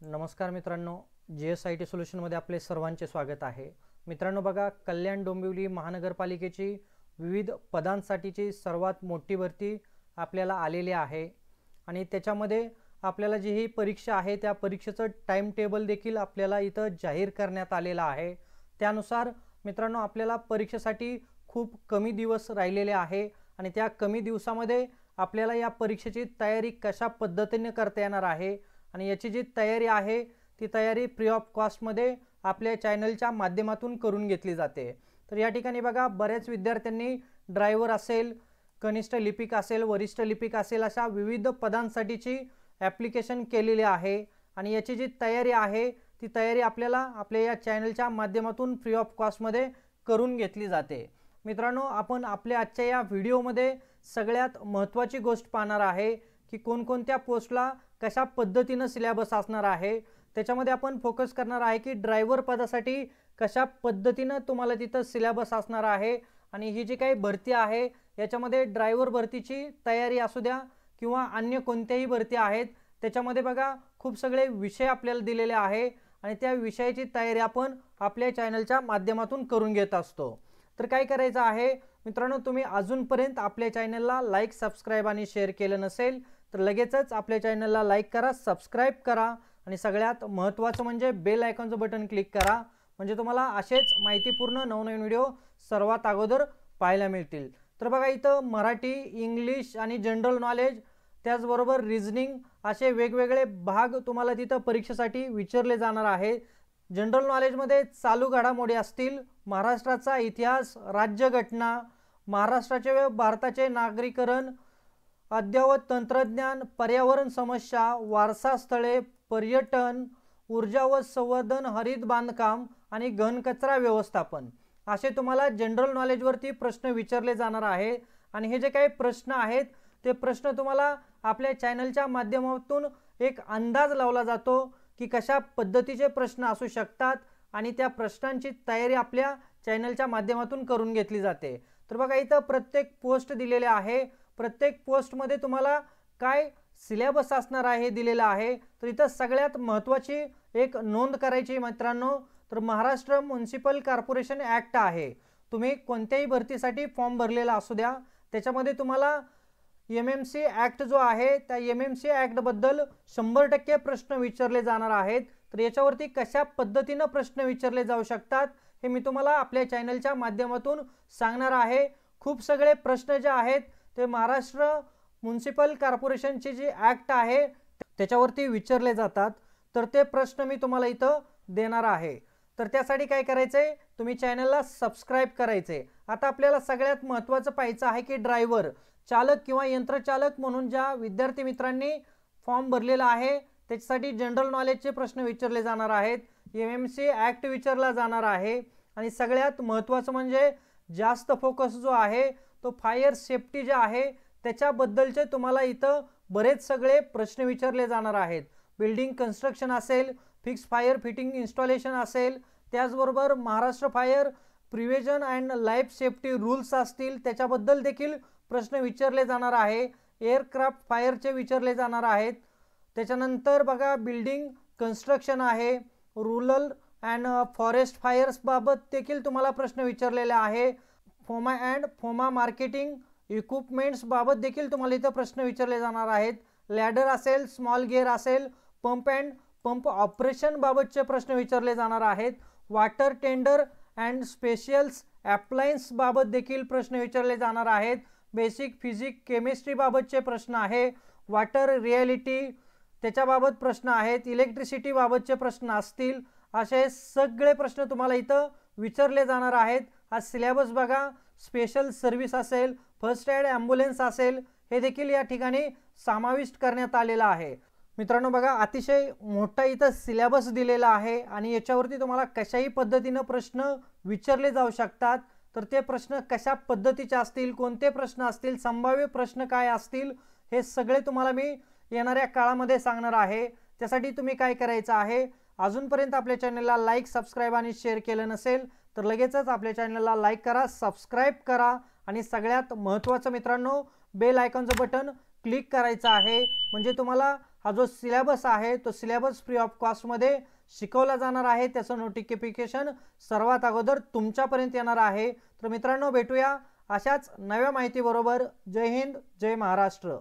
नमस्कार मित्रांनो, GSIT सोल्युशनमध्ये आपले सर्वांचे स्वागत आहे। मित्रांनो बघा, कल्याण डोंबिवली महानगरपालिकेची विविध पदांसाठीची सर्वात मोठी भरती आपल्याला आलेली आहे आणि त्याच्यामध्ये आपल्याला जी ही परीक्षा आहे त्या परीक्षेचं टाइम टेबल देखील आपल्याला इथं जाहीर करण्यात आलेला आहे। त्यानुसार मित्रांनो आपल्याला परीक्षेसाठी खूप कमी दिवस राहिलेले आहे आणि त्या कमी दिवसामध्ये आपल्याला या परीक्षेची तयारी कशा पद्धतीने करता येणार आहे आणि याची जी तयारी आहे ती तयारी फ्री ऑफ कॉस्ट मध्ये आपल्या चॅनलच्या माध्यमातून करून घेतली जाते। तर या ठिकाणी बघा, बरेच विद्यार्थ्यांनी ड्रायव्हर असेल, कनिष्ठ लिपिक असेल, वरिष्ठ लिपिक असेल अशा विविध पदांसाठीची ॲप्लिकेशन केलेली आहे आणि याची जी तयारी आहे ती तयारी आपल्याला आपल्या या चॅनलच्या माध्यमातून फ्री ऑफ कॉस्ट मध्ये करून घेतली जाते। मित्रांनो, आपण आपल्या आजच्या या व्हिडिओमध्ये सगळ्यात महत्त्वाची गोष्ट पाहणार आहे की कोणकोणत्या पोस्टला कशा पद्धतीने सिलेबस असणार आहे। त्याच्यामध्ये आपण फोकस करणार आहे की ड्रायव्हर पदासाठी कशा पद्धतीने तुम्हाला तिथे सिलेबस असणार आहे आणि ही जी काही भरती आहे याच्यामध्ये ड्रायव्हर भरतीची तयारी असू द्या किंवा अन्य कोणत्याही भरती आहेत त्याच्यामध्ये बघा खूप सगळे विषय आपल्याला दिलेले आहे आणि त्या विषयाची तयारी आपण आपल्या चॅनलच्या माध्यमातून करून घेत असतो। तर काय करायचं आहे मित्रांनो, तुम्ही अजूनपर्यंत आपल्या चॅनलला लाईक, सबस्क्राइब आणि शेअर केलं नसेल तर लगेचच आपल्या चॅनलला लाईक करा, सबस्क्राइब करा आणि सगळ्यात महत्त्वाचं म्हणजे बेल आयकॉनचं बटन क्लिक करा, म्हणजे तुम्हाला असेच माहितीपूर्ण नवनवीन व्हिडिओ सर्वात अगोदर पाहायला मिळतील। तर बघा, इथं मराठी, इंग्लिश आणि जनरल नॉलेज त्याचबरोबर रिझनिंग असे वेगवेगळे भाग तुम्हाला तिथं परीक्षेसाठी विचारले जाणार आहे। जनरल नॉलेजमध्ये चालू घडामोडी असतील, महाराष्ट्राचा इतिहास, राज्यघटना, महाराष्ट्राचे व भारताचे नागरीकरण, अद्ययावत तंत्रज्ञान, पर्यावरण समस्या, वारसा स्थळे, पर्यटन, ऊर्जा व संवर्धन, हरित बांधकाम आणि घनकचरा व्यवस्थापन असे तुम्हाला जनरल नॉलेजवरती प्रश्न विचारले जाणार आहे आणि हे जे काही प्रश्न आहेत ते प्रश्न तुम्हाला आपल्या चॅनलच्या माध्यमातून एक अंदाज लावला जातो की कशा पद्धतीचे प्रश्न असू शकतात आणि त्या प्रश्नांची तयारी आपल्या चॅनलच्या माध्यमातून करून घेतली जाते। तर बघा, इथं प्रत्येक पोस्ट दिलेले आहे, प्रत्येक पोस्टमध्ये तुम्हाला काय सिलेबस असणार आहे दिलेला आहे। तर इथं सगळ्यात महत्त्वाची एक नोंद करायची मित्रांनो, तर महाराष्ट्र म्युनिसिपल कॉर्पोरेशन ॲक्ट आहे। तुम्ही कोणत्याही भरतीसाठी फॉर्म भरलेला असू द्या त्याच्यामध्ये तुम्हाला MMC ॲक्ट जो आहे त्या MMC ॲक्ट बद्दल 100% प्रश्न विचारले जाणार आहेत। तर याच्यावरती कशा पद्धतीने प्रश्न विचारले जाऊ शकतात हे मी तुम्हाला आपल्या चॅनलच्या माध्यमातून सांगणार आहे। खूप सगळे प्रश्न जे आहेत ते महाराष्ट्र म्युनिसिपल कॉर्पोरेशनची जी ॲक्ट आहे त्याच्यावरती विचारले जातात, तर ते प्रश्न मी तुम्हाला इथं देणार आहे। तर त्यासाठी काय करायचंय, तुम्ही चॅनलला सबस्क्राइब करायचे। आता आपल्याला सगळ्यात महत्त्वाचं पाहायचं आहे की ड्रायव्हर, चालक किंवा यंत्रचालक म्हणून ज्या विद्यार्थी मित्रांनी फॉर्म भरलेला आहे त्याच्यासाठी जनरल नॉलेजचे प्रश्न विचारले जाणार आहेत, MMC ॲक्ट विचारला जाणार आहे आणि सगळ्यात महत्त्वाचं म्हणजे जास्त फोकस जो आहे तो फायर सेफ्टी जे आहे त्याच्याबद्दलचे तुम्हाला इथं बरेच सगळे प्रश्न विचारले जाणार आहेत। बिल्डिंग कन्स्ट्रक्शन असेल, फिक्स फायर फिटिंग इन्स्टॉलेशन असेल, त्याचबरोबर Maharashtra fire prevention and life safety rules असतील त्याच्याबद्दल देखील प्रश्न विचारले जाणार आहे। एअरक्राफ्ट फायरचे विचारले जाणार आहेत। त्याच्यानंतर बघा, बिल्डिंग कन्स्ट्रक्शन आहे, रुरल अँड फॉरेस्ट फायर्स बाबत देखील तुम्हाला प्रश्न विचारलेले आहे। फोमा अँड फोमा मार्केटिंग इक्विपमेंट्स बाबत देखील तुम्हाला इथं प्रश्न विचारले जाणार आहेत। लॅडर असेल, स्मॉल गिअर असेल, पंप अँड पंप ऑपरेशन बाबतचे प्रश्न विचारले जाणार आहेत। Water tender and specials appliance बाबत देखील प्रश्न विचारले जाणार आहेत। बेसिक फिजिक्स केमिस्ट्री बाबतचे प्रश्न आहे। वॉटर रिॲलिटी त्याच्याबाबत प्रश्न आहेत। इलेक्ट्रिसिटी बाबतचे प्रश्न असतील। असे सगळे प्रश्न तुम्हाला इथं विचारले जाणार आहेत। हा सिलेबस बघा, स्पेशल सर्व्हिस असेल, फर्स्ट एड ॲम्ब्युलन्स असेल, हे देखील या ठिकाणी समाविष्ट करण्यात आलेला आहे। मित्रांनो बघा, अतिशय मोठा इथं सिलेबस दिलेला आहे आणि याच्यावरती तुम्हाला कशाही पद्धतीने प्रश्न विचारले जाऊ शकतात। तर ते प्रश्न कशा पद्धतीचे असतील, कोणते प्रश्न असतील, संभाव्य प्रश्न काय असतील, हे सगळे तुम्हाला मी येणाऱ्या काळामध्ये सांगणार आहे। त्यासाठी तुम्ही काय करायचं आहे, अजूनपर्यंत आपल्या चॅनलला लाईक, सबस्क्राइब आणि शेअर केलं नसेल तर लगेचच आपल्या चॅनलला लाईक करा, सबस्क्राइब करा आणि सगळ्यात महत्त्वाचं मित्रांनो, बेल आयकॉनचं बटन क्लिक करायचं आहे, म्हणजे तुम्हाला हा जो सिलेबस आहे तो सिलेबस फ्री ऑफ कॉस्टमध्ये शिकवला जाणार आहे। त्याचं नोटिफिकेशन सर्वात अगोदर तुमच्यापर्यंत येणार आहे। तर मित्रांनो, भेटूया अशाच नव्या माहिती बरोबर। जय हिंद, जय महाराष्ट्र।